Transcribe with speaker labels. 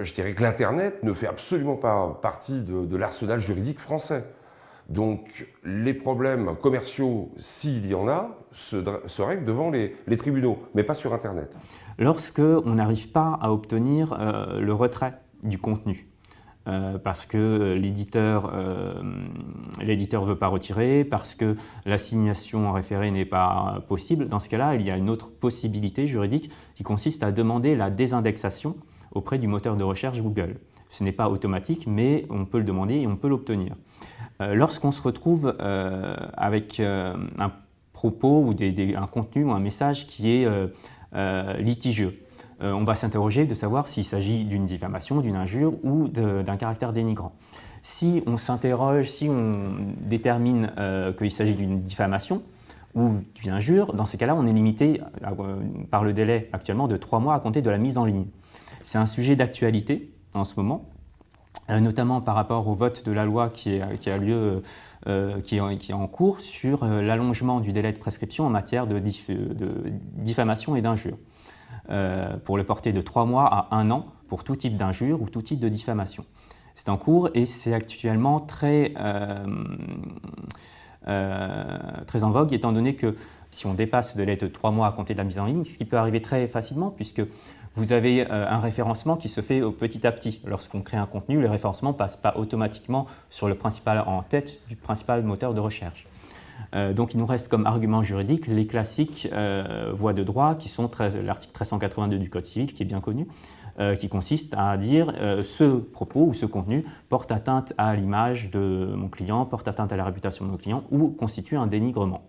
Speaker 1: Je dirais que l'Internet ne fait absolument pas partie de l'arsenal juridique français. Donc les problèmes commerciaux, s'il y en a, se règlent devant les tribunaux, mais pas sur Internet.
Speaker 2: Lorsque on n'arrive pas à obtenir le retrait du contenu, parce que l'éditeur ne veut pas retirer, parce que l'assignation en référé n'est pas possible, dans ce cas-là, il y a une autre possibilité juridique qui consiste à demander la désindexation auprès du moteur de recherche Google. Ce n'est pas automatique, mais on peut le demander et on peut l'obtenir. Lorsqu'on se retrouve avec un propos ou un contenu ou un message qui est litigieux, on va s'interroger de savoir s'il s'agit d'une diffamation, d'une injure ou d'un caractère dénigrant. Si on s'interroge, si on détermine qu'il s'agit d'une diffamation ou d'une injure, dans ces cas-là, on est limité par le délai actuellement de 3 mois à compter de la mise en ligne. C'est un sujet d'actualité en ce moment, notamment par rapport au vote de la loi qui est en cours sur l'allongement du délai de prescription en matière de diffamation et d'injure, pour le porter de 3 mois à 1 an pour tout type d'injure ou tout type de diffamation. C'est en cours et c'est actuellement très en vogue, étant donné que si on dépasse ce délai de 3 mois à compter de la mise en ligne, ce qui peut arriver très facilement, puisque vous avez un référencement qui se fait petit à petit. Lorsqu'on crée un contenu, le référencement ne passe pas automatiquement sur le principal en tête du principal moteur de recherche. Donc il nous reste comme argument juridique les classiques voies de droit qui sont l'article 1382 du Code civil qui est bien connu, qui consiste à dire ce propos ou ce contenu porte atteinte à l'image de mon client, porte atteinte à la réputation de mon client ou constitue un dénigrement.